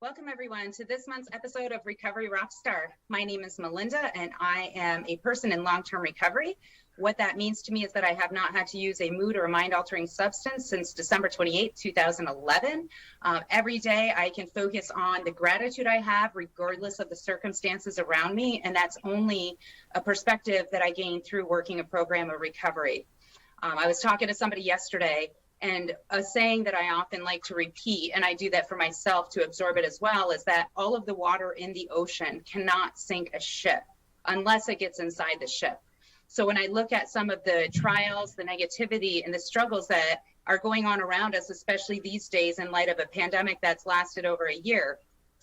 Welcome everyone to this month's episode of Recovery Rockstar. My name is Melinda and I am a person in long-term recovery. What that means to me is that I have not had to use a mood or a mind-altering substance since December 28, 2011. Every day I can focus on the gratitude I have regardless of the circumstances around me, and that's only a perspective that I gained through working a program of recovery. I was talking to somebody yesterday, and a saying that I often like to repeat, and I do that for myself to absorb it as well, is that all of the water in the ocean cannot sink a ship unless it gets inside the ship. So when I look at some of the trials, the negativity, and the struggles that are going on around us, especially these days in light of a pandemic that's lasted over a year,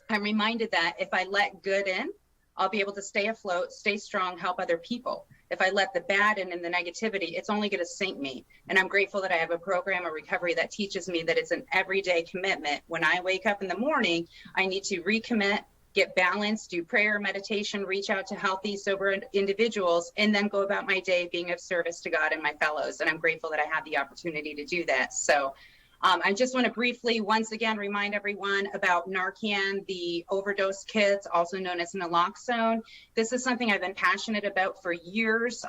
I'm reminded that if I let good in, I'll be able to stay afloat, stay strong, help other people. If I let the bad in and the negativity, it's only going to sink me. And I'm grateful that I have a program of recovery that teaches me that it's an everyday commitment. When I wake up in the morning, I need to recommit, get balanced, do prayer, meditation, reach out to healthy, sober individuals, and then go about my day being of service to God and my fellows. And I'm grateful that I have the opportunity to do that. So I just want to briefly, once again, remind everyone about Narcan, the overdose kits, also known as naloxone. This is something I've been passionate about for years,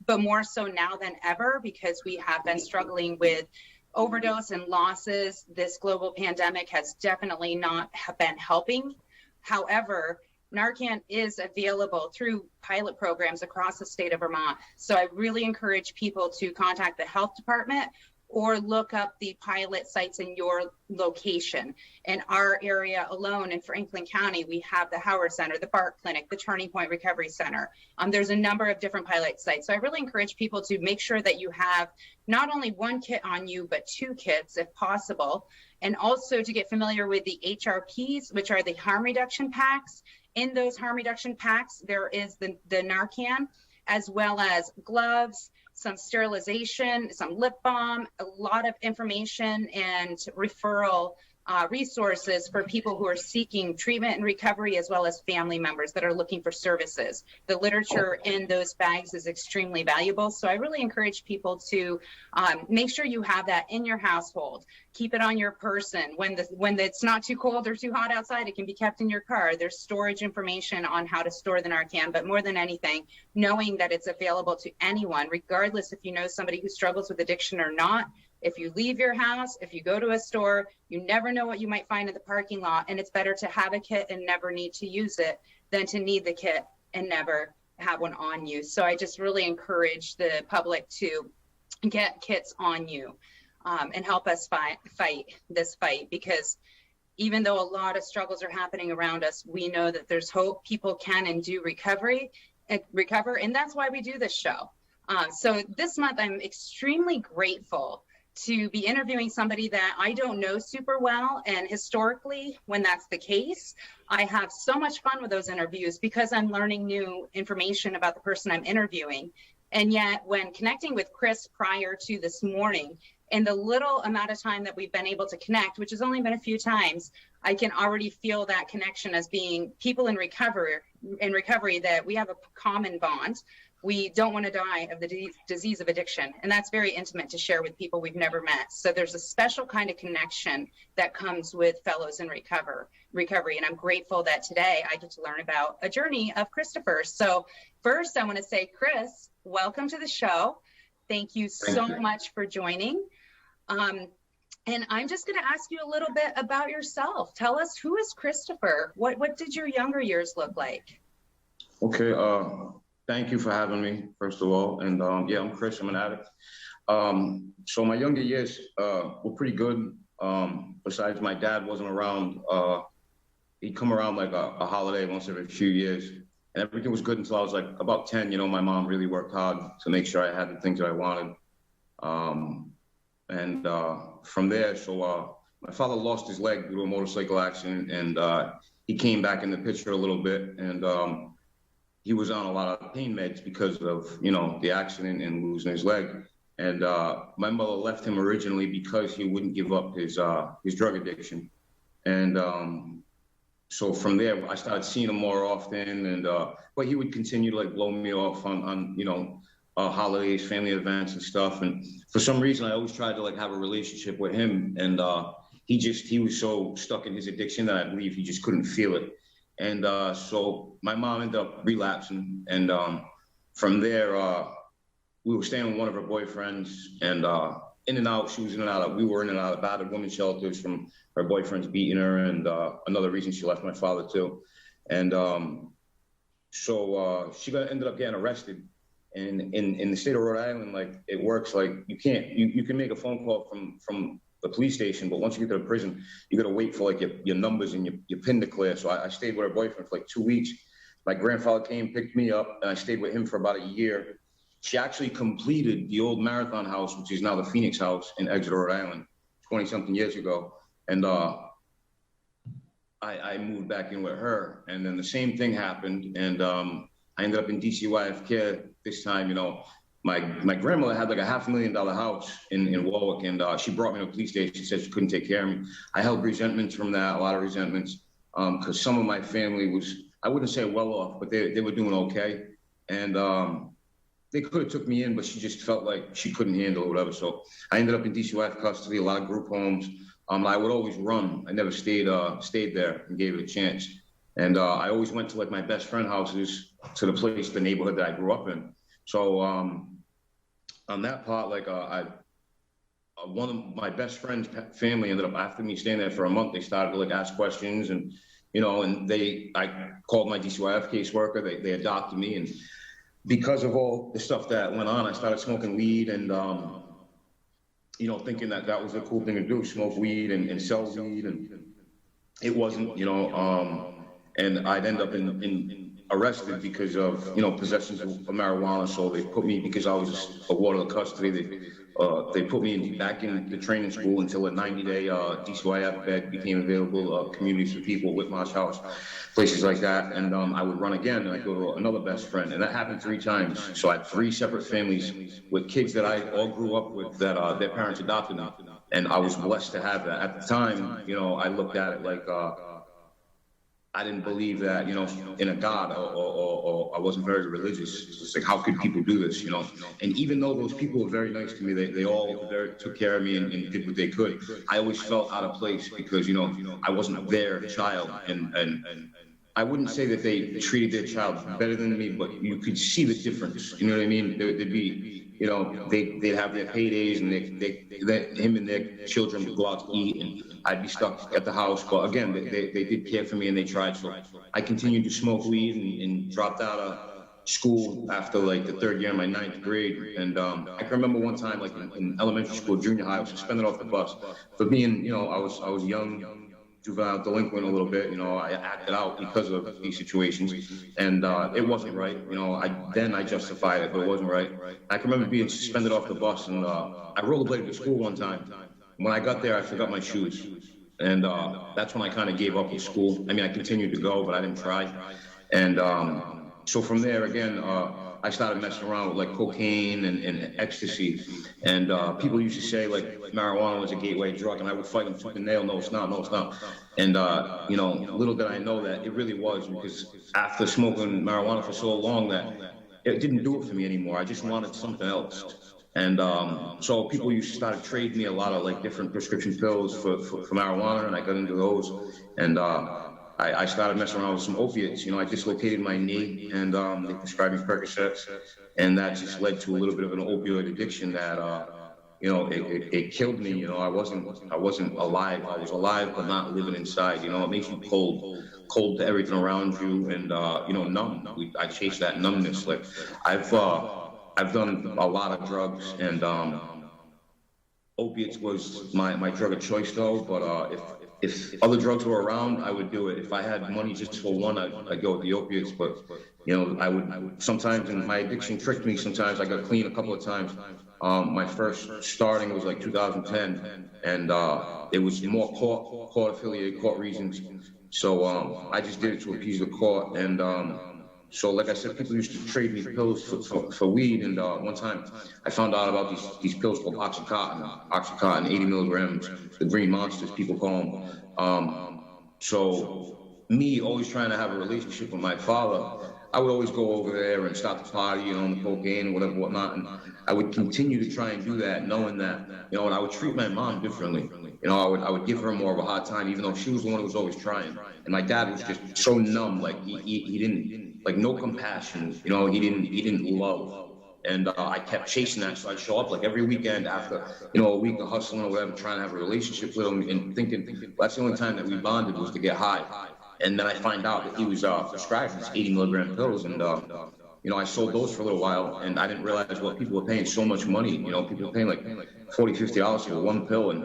but more so now than ever, because we have been struggling with overdose and losses. This global pandemic has definitely not been helping. However, Narcan is available through pilot programs across the state of Vermont. So I really encourage people to contact the health department or look up the pilot sites in your location. In our area alone in Franklin County, we have the Howard Center, the BART Clinic, the Turning Point Recovery Center. There's a number of different pilot sites. So I really encourage people to make sure that you have not only one kit on you, but two kits if possible. And also to get familiar with the HRPs, which are the harm reduction packs. In those harm reduction packs, there is the Narcan, as well as gloves, some sterilization, some lip balm, a lot of information and referral resources for people who are seeking treatment and recovery, as well as family members that are looking for services. The literature in those bags is extremely valuable. So I really encourage people to make sure you have that in your household. Keep it on your person. When it's not too cold or too hot outside, it can be kept in your car. There's storage information on how to store the Narcan, but more than anything, knowing that it's available to anyone, regardless if you know somebody who struggles with addiction or not. If you leave your house, if you go to a store, you never know what you might find in the parking lot. And it's better to have a kit and never need to use it than to need the kit and never have one on you. So I just really encourage the public to get kits on you and help us fight this fight, because even though a lot of struggles are happening around us, we know that there's hope. People can and do recover. And that's why we do this show. So this month, I'm extremely grateful to be interviewing somebody that I don't know super well. And historically, when that's the case, I have so much fun with those interviews because I'm learning new information about the person I'm interviewing. And yet when connecting with Chris prior to this morning, in the little amount of time that we've been able to connect, which has only been a few times, I can already feel that connection as being people in recovery, that we have a common bond. We don't want to die of the disease of addiction. And that's very intimate to share with people we've never met. So there's a special kind of connection that comes with fellows in recovery. And I'm grateful that today I get to learn about a journey of Christopher. So first I want to say, Chris, welcome to the show. Thank you so much for joining. And I'm just going to ask you a little bit about yourself. Tell us, who is Christopher? What did your younger years look like? Okay. Thank you for having me, first of all. And yeah, I'm Chris, I'm an addict. So my younger years were pretty good. Besides my dad wasn't around, he'd come around like a holiday once every few years. And everything was good until I was like about 10. You know, my mom really worked hard to make sure I had the things that I wanted. And from there, so my father lost his leg due to a motorcycle accident, and he came back in the picture a little bit. And he was on a lot of pain meds because of, you know, the accident and losing his leg. And my mother left him originally because he wouldn't give up his drug addiction. And so from there, I started seeing him more often. And but he would continue to like blow me off on you know, holidays, family events and stuff. And for some reason, I always tried to like have a relationship with him. And he was so stuck in his addiction that I believe he just couldn't feel it. And so my mom ended up relapsing. And from there, we were staying with one of her boyfriends, and in and out, she was in and out. We were in and out of battered women's shelters from her boyfriends beating her, and another reason she left my father too. And so she ended up getting arrested. And in the state of Rhode Island, like, it works like you can make a phone call from the police station, but once you get to the prison, you got to wait for like your numbers and your PIN to clear. So I stayed with her boyfriend for like 2 weeks. My grandfather came, picked me up, and I stayed with him for about a year. She actually completed the old Marathon House, which is now the Phoenix House in Exeter, Rhode Island, 20-something years ago. And I moved back in with her, and then the same thing happened, and I ended up in DCYF care this time. You know, my grandmother had like a $500,000 house in Warwick, and she brought me to the police station. She said she couldn't take care of me. I held resentments from that, a lot of resentments, because some of my family was, I wouldn't say well off, but they were doing okay, and they could have took me in, but she just felt like she couldn't handle it or whatever. So I ended up in DCYF custody, a lot of group homes. I would always run. I never stayed there and gave it a chance. And I always went to like my best friend houses, to the neighborhood that I grew up in. So on that part, like one of my best friend's family ended up, after me staying there for a month, they started to like ask questions, and you know, and I called my DCYF caseworker. They adopted me, and because of all the stuff that went on, I started smoking weed, and you know, thinking that was a cool thing to do, smoke weed and sell weed, and it wasn't, you know, and I'd end up in arrested because of, you know, possessions of marijuana. So they put me, because I was awarded of custody, they put me back in the training school until a 90-day DCYF bed became available, communities for people, Whitmarsh House, places like that. And I would run again, and I'd go to another best friend, and that happened 3 times. So I had 3 separate families with kids that I all grew up with, that their parents adopted me, and I was blessed to have that. At the time, you know, I looked at it like, I didn't believe that, you know, in a God, or I wasn't very religious. It's like, how could people do this, you know? And even though those people were very nice to me, they all took care of me and did what they could, I always felt out of place because, you know, I wasn't their child. And I wouldn't say that they treated their child better than me, but you could see the difference. You know what I mean? There'd be, you know, they'd have their paydays, and him and their children would go out to eat, and I'd be stuck at the house. But again, they did care for me, and they tried. So I continued to smoke weed and dropped out of school after like the 3rd year of my 9th grade. And I can remember one time, like in elementary school, junior high, I was suspended off the bus for being, you know, I was young, juvenile delinquent a little bit. You know, I acted out because of these situations, and it wasn't right. You know, I justified it, but it wasn't right. I can remember being suspended off the bus, and I rollerbladed to school one time. When I got there, I forgot my shoes, and that's when I kind of gave up with school. I mean, I continued to go, but I didn't try. And so from there, again, I started messing around with like cocaine and ecstasy. And people used to say like marijuana was a gateway drug, and I would fight them tooth and nail. No, it's not. No, it's not. And you know, little did I know that it really was, because after smoking marijuana for so long, that it didn't do it for me anymore. I just wanted something else. And so people used to start to trade me a lot of like different prescription pills for marijuana, and I got into those. And I started messing around with some opiates. You know, I dislocated my knee, and they prescribed me Percocets, and that just led to a little bit of an opioid addiction that, you know, it killed me. You know, I wasn't alive. I was alive, but not living inside. You know, it makes you cold to everything around you, and you know, numb. I chased that numbness. Like I've done a lot of drugs, and opiates was my drug of choice though. But if other drugs were around, I would do it. If I had money just for one, I'd go with the opiates. But you know, I would sometimes, and my addiction tricked me. Sometimes I got clean a couple of times. My first starting was like 2010, and it was more court affiliated, court reasons. So I just did it to appease the court, and so like I said, people used to trade me pills for weed, and one time I found out about these pills called Oxycontin, 80 milligrams, the green monsters, people call them. So me always trying to have a relationship with my father, I would always go over there and start the party, you know, on the cocaine, whatever, whatnot. And I would continue to try and do that, knowing that, you know, and I would treat my mom differently. You know, I would give her more of a hard time, even though she was the one who was always trying. And my dad was just so numb, like he didn't, like no compassion, you know, he didn't love. And I kept chasing that, so I'd show up like every weekend after, you know, a week of hustling or whatever, trying to have a relationship with him and thinking, well, that's the only time that we bonded was to get high. And then I find out that he was prescribed these 80 milligram pills, and you know, I sold those for a little while, and I didn't realize what people were paying so much money. You know, people were paying like $40, $50 for one pill, and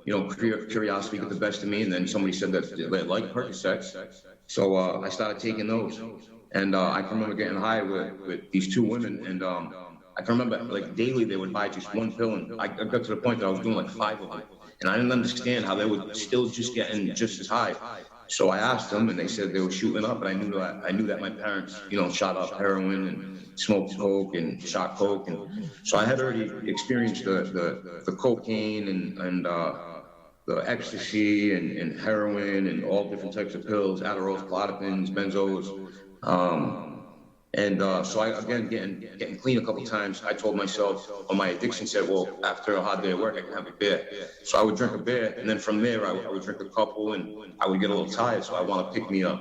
you know, curiosity got the best of me, and then somebody said that they liked Percocets, so I started taking those, and I can remember getting high with these two women, and I can remember like daily they would buy just one pill, and I got to the point that I was doing like 5 of them, and I didn't understand how they would still just getting just as high. So I asked them, and they said they were shooting up, and I knew that my parents, you know, shot up heroin and smoked coke and shot coke, and so I had already experienced the cocaine and the ecstasy and heroin and all different types of pills, Adderalls, Klonopins, benzos. So I, again, getting clean a couple times, I told myself, or my addiction said, well, after a hard day of work, I can have a beer. So I would drink a beer, and then from there, I would drink a couple, and I would get a little tired, so I want to pick me up.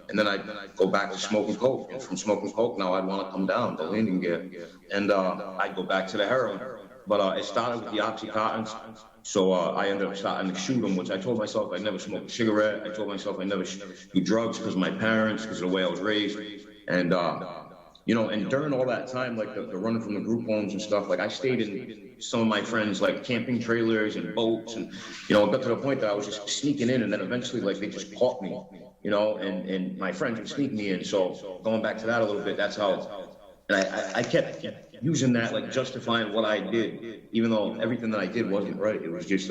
And then I'd go back to smoking coke, and from smoking coke, now I'd want to come down, the landing gear. And I'd go back to the heroin. But it started with the Oxycontins. So I ended up starting to shoot them, which I told myself I'd never smoke a cigarette. I told myself I'd never do drugs because of my parents, because of the way I was raised. And, you know, and during all that time, like the running from the group homes and stuff, like I stayed in some of my friends' like camping trailers and boats. And, you know, it got to the point that I was just sneaking in, and then eventually like they just caught me, you know, and my friends would sneak me in. So going back to that a little bit, that's how, and I kept using that, like justifying what I did, even though everything that I did wasn't right. It was just,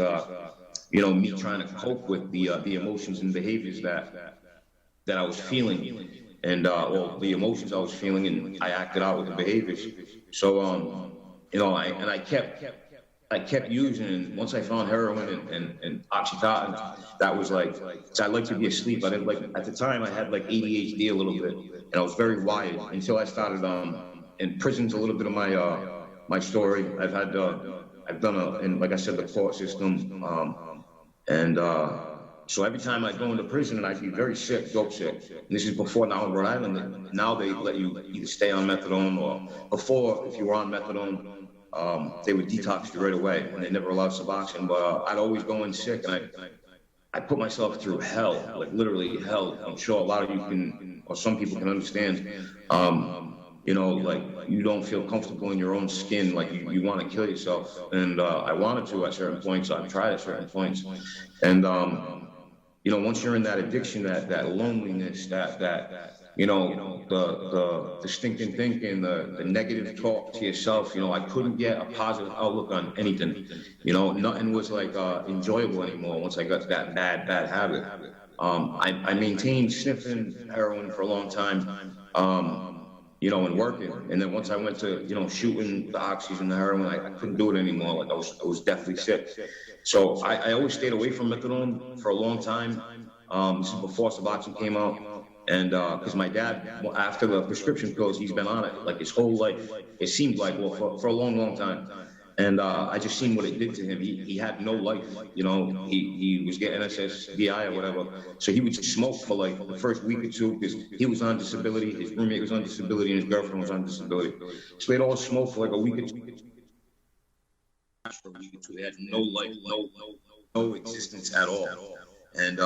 you know, me trying to cope with the emotions and behaviors that I was feeling. And well, the emotions I was feeling, and I acted out with the behaviors. So you know, I kept using, and once I found heroin and Oxycontin, that was like, I like to be asleep. I didn't like, at the time I had like ADHD a little bit, and I was very wired until I started in prisons. A little bit of my story. I've done and like I said, the court system, so every time I go into prison, and I'd be very sick, dope sick. And this is before, now in Rhode Island, now they let you either stay on methadone, or before, if you were on methadone, they would detox you right away, and they never allowed Suboxone. But I'd always go in sick, and I put myself through hell, like literally hell. I'm sure a lot of you can, or some people can understand. You know, like you don't feel comfortable in your own skin, like you want to kill yourself. And I wanted to at certain points. I've tried at certain points, and you know, once you're in that addiction, that loneliness, that you know, the stinking thinking, the negative talk to yourself, you know, I couldn't get a positive outlook on anything. You know, nothing was like enjoyable anymore once I got to that bad habit. I maintained sniffing heroin for a long time, you know, and working. And then once I went to, you know, shooting the oxys and the heroin, I couldn't do it anymore. Like I was deathly sick. So I always stayed away from methadone for a long time. This is before Suboxone came out. And because my dad, after the prescription pills, he's been on it like his whole life. It seemed like, well, for a long time. And I just seen what it did to him. He had no life, you know. He was getting SSDI or whatever. So he would just smoke for like the first week or two because he was on disability, his roommate was on disability, and his girlfriend was on disability. So they'd all smoke for like a week or two. They had no life, no existence at all. And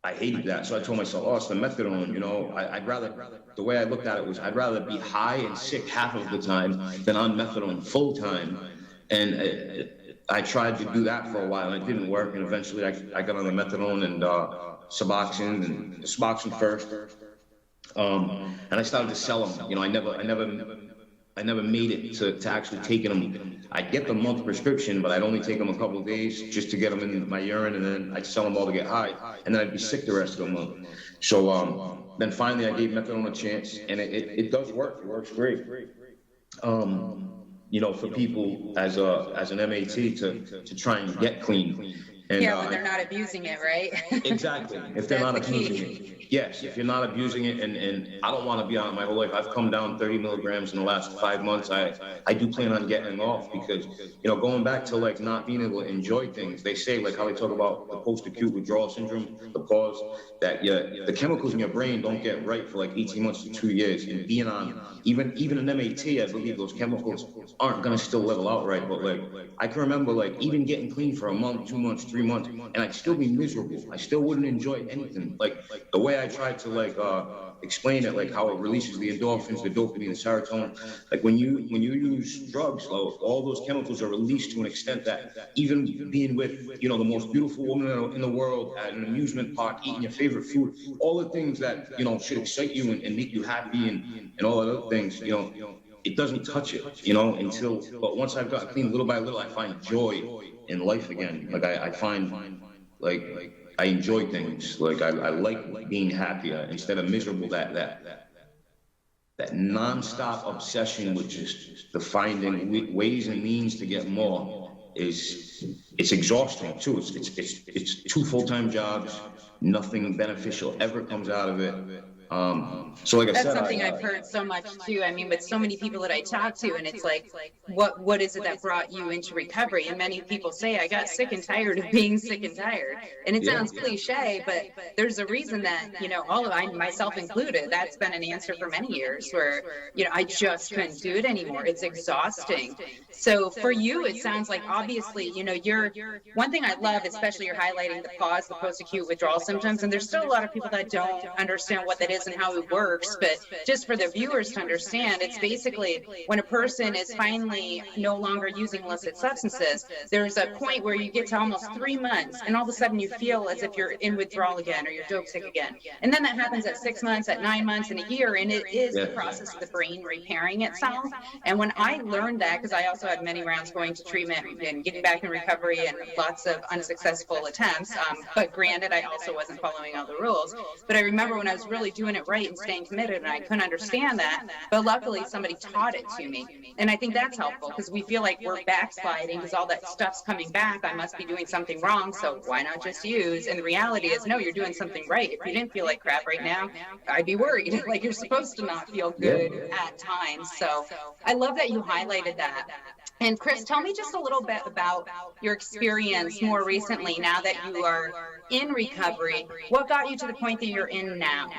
I hated that. So I told myself, oh, it's the methadone, you know. I'd rather, the way I looked at it was, I'd rather be high and sick half of the time than on methadone full time. And I tried to do that for a while, and it didn't work. And eventually I got on the methadone and Suboxone, and Suboxone first. And I started to sell them. You know, I never made it to actually taking them. I'd get the month prescription, but I'd only take them a couple of days just to get them in my urine, and then I'd sell them all to get high, and then I'd be sick the rest of the month. So then finally I gave methadone a chance, and it does work. It works great. You know, for people as an MAT to try and get clean. And, yeah, when they're not abusing it, right? exactly. If they're not That's the key. abusing it. Yes, if you're not abusing it, and I don't want to be on it my whole life. I've come down 30 milligrams in the last 5 months. I do plan on getting off because, going back to like not being able to enjoy things, they say like how they talk about the post-acute withdrawal syndrome, the pause, that the chemicals in your brain don't get right for like 18 months to 2 years. And being on even an MAT, I believe those chemicals aren't going to still level out right. But like, I can remember like even getting clean for a month, 2 months, 3 months, and I'd still be miserable. I still wouldn't enjoy anything. Like the way I tried to like explain it, like how it releases the endorphins, the dopamine, the serotonin. Like when you use drugs, all those chemicals are released to an extent that even being with the most beautiful woman in the world at an amusement park, eating your favorite food, all the things that should excite you and make you happy and all the other things, it doesn't touch it, but once I've gotten clean little by little, I find joy in life again. Like I find like I enjoy things. Like I like being happier instead of miserable. That nonstop obsession with just the finding ways and means to get more it's exhausting too. It's 2 full-time jobs. Nothing beneficial ever comes out of it. So like I said, that's something I've heard so much too. I mean, with so many people that I talk to, and it's like, what is it that brought you into recovery? And many people say, I got sick and tired of being sick and tired. And it sounds cliche, but there's a reason that, myself included, that's been an answer for many years where, I just couldn't do it anymore. It's exhausting. So for you, it sounds like obviously, you're one thing I love, especially you're highlighting the pause, the post-acute withdrawal symptoms. And there's still a lot of people that don't understand what that is and how it works, but just for the viewers to understand, it's basically when a person is finally no longer using illicit substances, there's a point where you get to almost 3 months and all of a sudden you feel as if you're in withdrawal again or you're dope sick again. And then that happens at 6 months, at 9 months, and a year, and it is the process of the brain repairing itself. And when I learned that, because I also had many rounds going to treatment and getting back in recovery and lots of unsuccessful attempts, but granted, I also wasn't following all the rules. But I remember when I was really doing it right and staying committed, and I couldn't understand that, but luckily somebody taught it to me. And I think that's helpful because we feel like we're backsliding because all that stuff's coming back. I must be doing something wrong, so why not just use? And the reality is, no, you're doing something right. If you didn't feel like crap right now, I'd be worried. Like, you're supposed to not feel good at times. So I love that you highlighted that. And Chris, tell me just a little bit about your experience more recently, now that you are in recovery. What got you to the point that you're in now?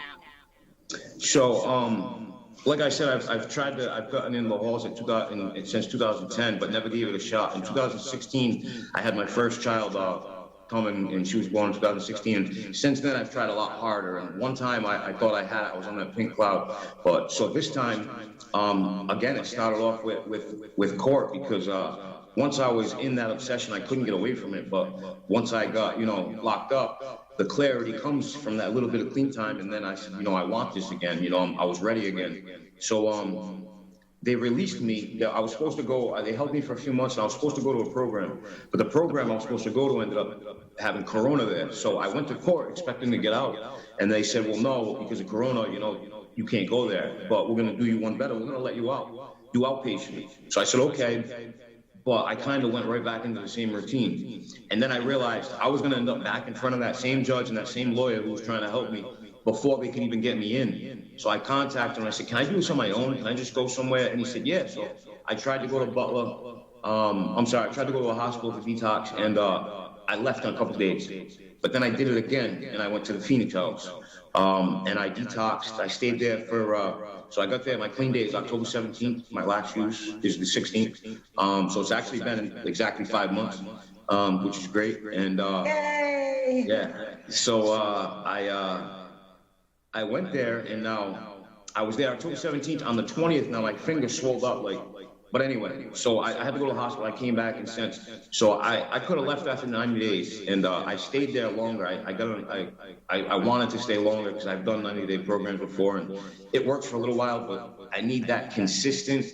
So, like I said, I've gotten in the halls since 2010, but never gave it a shot. In 2016, I had my first child coming, and she was born in 2016. And since then, I've tried a lot harder. And one time, I thought I was on that pink cloud. But so this time, again, it started off with court because once I was in that obsession, I couldn't get away from it. But once I got locked up, the clarity comes from that little bit of clean time, and then I said, I want this again. I was ready again. So they released me. I was supposed to go. They held me for a few months, and I was supposed to go to a program. But the program I was supposed to go to ended up having corona there. So I went to court expecting to get out, and they said, well, no, because of corona, you can't go there. But we're going to do you one better. We're going to let you out, do outpatient. So I said, okay. But I kind of went right back into the same routine. And then I realized I was going to end up back in front of that same judge and that same lawyer who was trying to help me before they could even get me in. So I contacted him. I said, can I do this on my own? Can I just go somewhere? And he said, yeah. So I tried to go to Butler. I tried to go to a hospital for detox, and I left on a couple of days. But then I did it again, and I went to the Phoenix house. And I detoxed. I stayed there for, so I got there, my clean day is October 17th. My last use is the 16th. So it's actually been exactly 5 months, which is great. And Yay! Yeah, so I went there, and now I was there October 17th. On the 20th, now my finger swelled up but anyway, so I had to go to the hospital. I came back and since, so I could have left after 90 days, and I stayed there longer. I wanted to stay longer because I've done 90-day programs before, and it works for a little while, but I need that consistent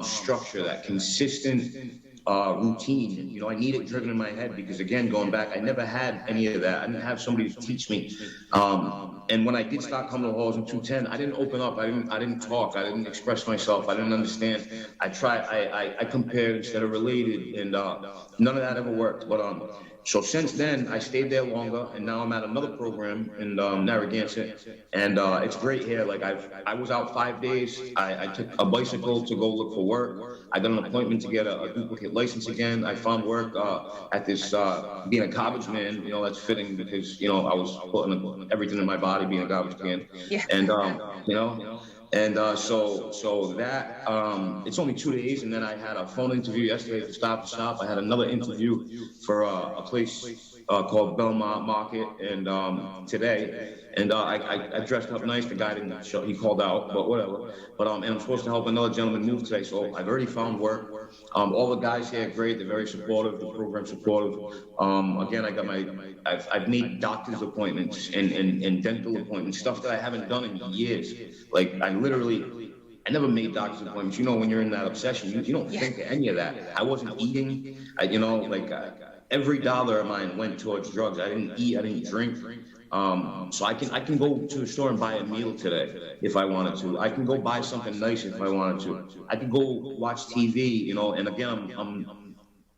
structure, that consistent routine. You know, I need it driven in my head because, again, going back, I never had any of that. I didn't have somebody to teach me. And when I did start coming to halls in 210, I didn't open up. I didn't talk. I didn't express myself. I didn't understand. I compared instead of related, and none of that ever worked. But so since then, I stayed there longer, and now I'm at another program in Narragansett, and it's great here. Like I was out 5 days. I took a bicycle to go look for work. I got an appointment to get a duplicate license again. I found work at this being a garbage man. You know, that's fitting because you know I was putting everything in my body being a garbage can, Yeah. and you know. And so that it's only 2 days, and then I had a phone interview yesterday for Stop to Stop. I had another interview for a place called Belmont Market, and today, and I dressed up nice. The guy didn't show; he called out, but whatever. But and I'm supposed to help another gentleman move today, so I've already found work. All the guys here are great; they're very supportive. The program's supportive. Again, I've made doctor's appointments and dental appointments, stuff that I haven't done in years. Like I never made doctor's appointments. You know, when you're in that obsession, you don't think of any of that. I wasn't eating. Every dollar of mine went towards drugs. I didn't eat. I didn't drink. So I can go to a store and buy a meal today if I wanted to. I can go buy something nice if I wanted to. I can go watch TV. You know, and again,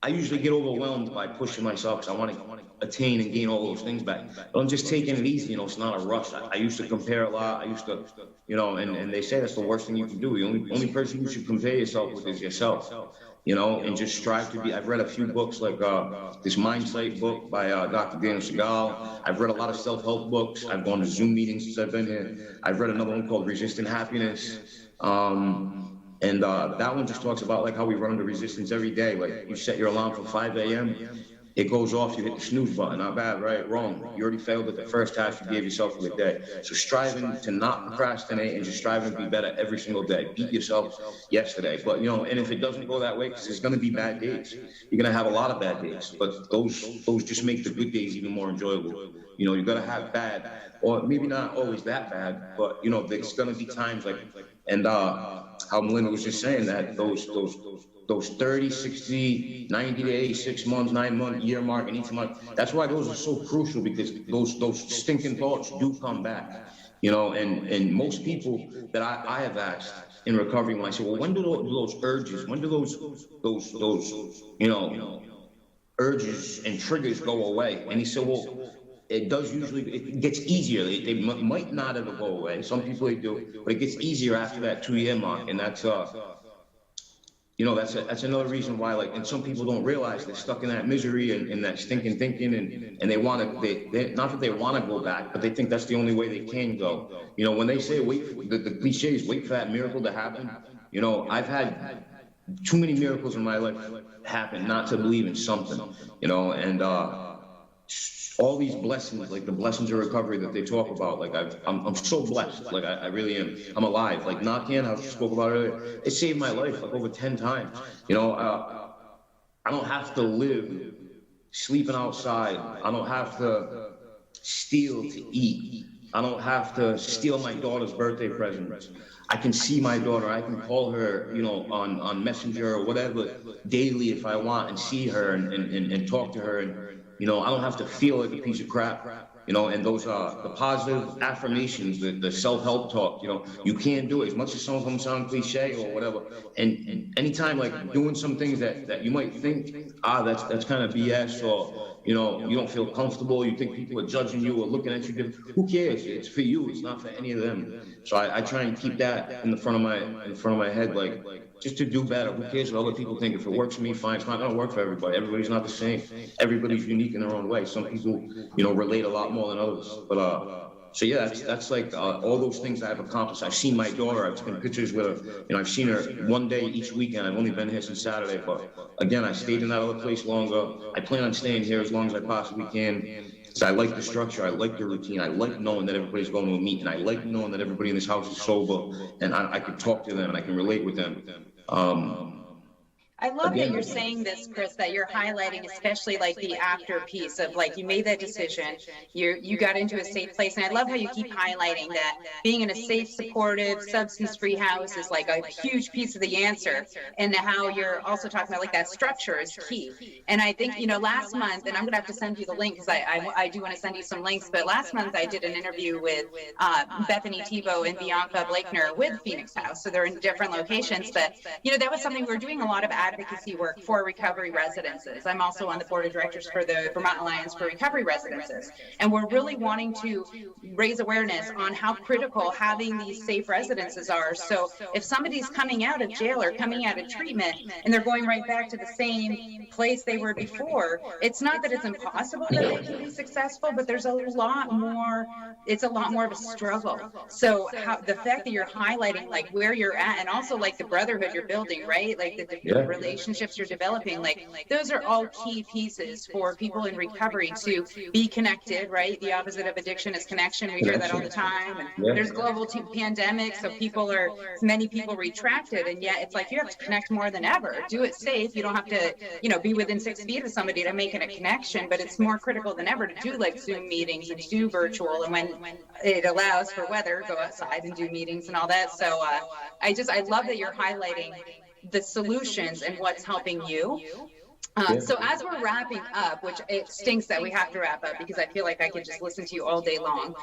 I usually get overwhelmed by pushing myself because I want to attain and gain all those things back. But I'm just taking it easy, you know, it's not a rush. I used to compare a lot. I used to, you know, and they say that's the worst thing you can do. The only person you should compare yourself with is yourself, you know, and just strive to be. I've read a few books like this Mindsight book by Dr. Daniel Segal. I've read a lot of self-help books. I've gone to Zoom meetings since I've been here. I've read another one called Resistant Happiness. And that one just talks about like how we run into resistance every day. Like you set your alarm for 5 a.m., it goes off, you hit the snooze button. Not bad, right? Wrong. You already failed at the first task you gave yourself for the day. So striving to not procrastinate and just striving to be better every single day. Beat yourself yesterday. But, you know, and if it doesn't go that way, because there's going to be bad days. You're going to have a lot of bad days. But those just make the good days even more enjoyable. You know, you're going to have bad, or maybe not always that bad, but, you know, there's going to be times like, and how Melinda was just saying that those 30, 60, 90 days, 6 months, 9 month, year mark, and each month. That's why those are so crucial because those stinking thoughts do come back, you know, and most people that I have asked in recovery, when I say, well, when do those urges, when do those, you know, urges and triggers go away? And he said, well, it does usually, it gets easier. They might not ever go away. Some people they do, but it gets easier after that 2-year mark. And that's, you know, that's another reason why, like, and some people don't realize they're stuck in that misery and that stinking thinking, and they want to, they not that they want to go back, but they think that's the only way they can go. You know, when they say the cliche is wait for that miracle to happen, you know, I've had too many miracles in my life happen not to believe in something, you know, and all these blessings, like the blessings of recovery that they talk about, like I'm so blessed, like I really am. I'm alive. Like Narcan, I spoke about earlier, it saved my life like over 10 times. You know, I don't have to live sleeping outside. I don't have to steal to eat. I don't have to steal my daughter's birthday presents. I can see my daughter. I can call her, you know, on Messenger or whatever daily if I want, and see her and talk to her. And you know, I don't have to feel like a piece of crap, you know, and those are the positive affirmations, the self-help talk, you know, you can't do it as much as some of them sound cliche or whatever. And anytime like doing some things that you might think, that's kind of BS, or, you know, you don't feel comfortable, you think people are judging you or looking at you different. Who cares? It's for you. It's not for any of them. So I try and keep that in front of my head, like, just to do better. Who cares what other people think? If it works for me, fine. It's not going to work for everybody. Everybody's not the same. Everybody's unique in their own way. Some people, you know, relate a lot more than others. But so yeah, that's like all those things I've accomplished. I've seen my daughter. I've taken pictures with her. You know, I've seen her one day each weekend. I've only been here since Saturday, but again, I stayed in that other place longer. I plan on staying here as long as I possibly can. So I like the structure, I like the routine, I like knowing that everybody's going to a meet, and I like knowing that everybody in this house is sober, and I can talk to them and I can relate with them. I love that Again, you're saying this, Chris, that you're highlighting, especially like the after piece of like you made that decision, you got into a safe place. And I love how you keep highlighting that being in a safe, supportive, substance-free house is like a huge piece of the answer. And how you're also talking about like that structure is key. And I think, last month, and I'm gonna have to send you the link because I do want to send you some links, but last month I did an interview with Bethany Tebow and Bianca Blakner with Phoenix House. So they're in different locations, but that was something we were doing a lot of advocacy work for recovery residences. I'm also on the board of directors for the Vermont Alliance for Recovery Residences. And we're really wanting to raise awareness on how critical having these safe residences are. So if somebody's coming out of jail or coming out of treatment and they're going right back to the same place they were before, it's not that it's impossible that they can be successful, but there's a lot more, it's a lot more of a struggle. So the fact that you're highlighting like where you're at and also like the brotherhood you're building, right? Like the relationships you're developing, like those are all key pieces for people in recovery to be connected, right? The opposite of addiction is connection. We hear that all the time. And there's global pandemics, so many people retracted, and yet it's like you have to connect more than ever. Do it safe. You don't have to, be within 6 feet of somebody to make it a connection, but it's more critical than ever to do like Zoom meetings and to do virtual, and when it allows for weather, go outside and do meetings and all that. So I love that you're highlighting the solutions and what's helping you. So as we're wrapping up, which it stinks that we have to wrap up because I feel like I could just listen to you all day long.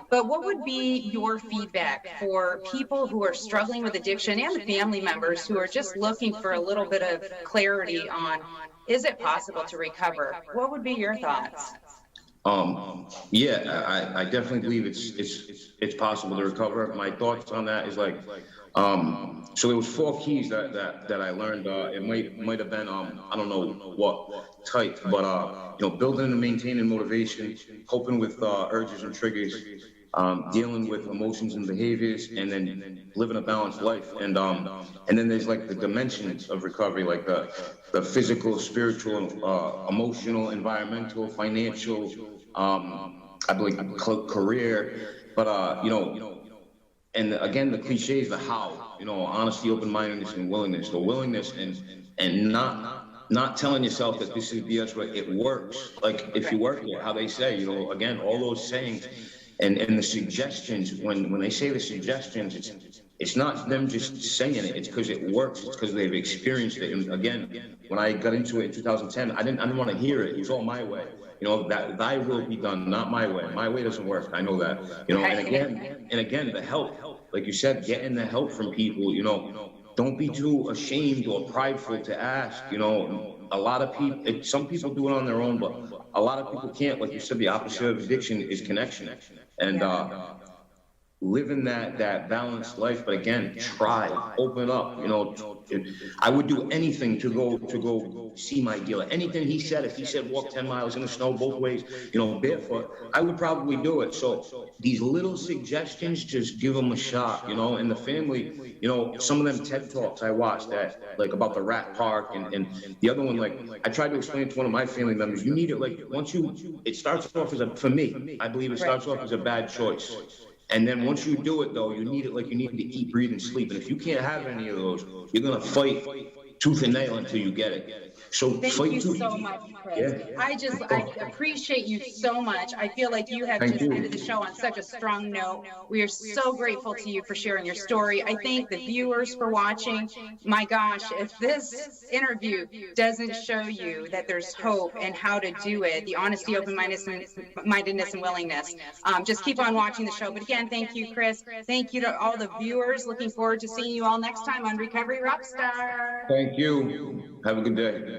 But what would be your feedback for people who are struggling with addiction and the family members who are just looking for a little bit of clarity on, is it possible to recover? What would be your thoughts? I definitely believe it's possible to recover. My thoughts on that is like, so there was 4 keys that I learned. It might have been, I don't know what type, but, building and maintaining motivation, coping with urges and triggers, dealing with emotions and behaviors, and then living a balanced life. And then there's like the dimensions of recovery, like the physical, spiritual, emotional, environmental, financial, I believe career, but and again, the cliches, the how, honesty, open-mindedness, and willingness. The willingness and not telling yourself that this is BS, but it works. Like if you work it, how they say, again, all those sayings and the suggestions. When they say the suggestions, it's not them just saying it. It's because it works. It's because they've experienced it. And again, when I got into it in 2010, I didn't want to hear it. It was all my way. That thy will be done, not my way. My way doesn't work. I know that. And again, the help, like you said, getting the help from people. Don't be too ashamed or prideful to ask. A lot of people, some people do it on their own, but a lot of people can't. Like you said, the opposite of addiction is connection, and living that balanced life. But again, try, open up. I would do anything to go see my dealer. Anything he said, if he said walk 10 miles in the snow both ways, barefoot, I would probably do it. So these little suggestions, just give them a shot. And the family, some of them TED Talks I watched that, like about the rat park, and the other one, like I tried to explain it to one of my family members. You need it, like it starts off as for me, I believe it starts off as a bad choice. And then once you do it, though, you need it like you need to eat, breathe, and sleep. And if you can't have any of those, you're going to fight tooth and nail until you get it. So thank you so much, Chris. Yeah. I appreciate you so much. I feel like you have ended the show on such a strong note. We are so grateful to you for sharing your story. I thank the viewers for watching. My gosh, if this interview doesn't show you that there's hope and how to do it, the honesty, open-mindedness, and willingness, just keep on watching the show. But again, thank you, Chris. Thank you to all the viewers. Looking forward to seeing you all next time on Recovery Rockstar. Thank you. Have a good day.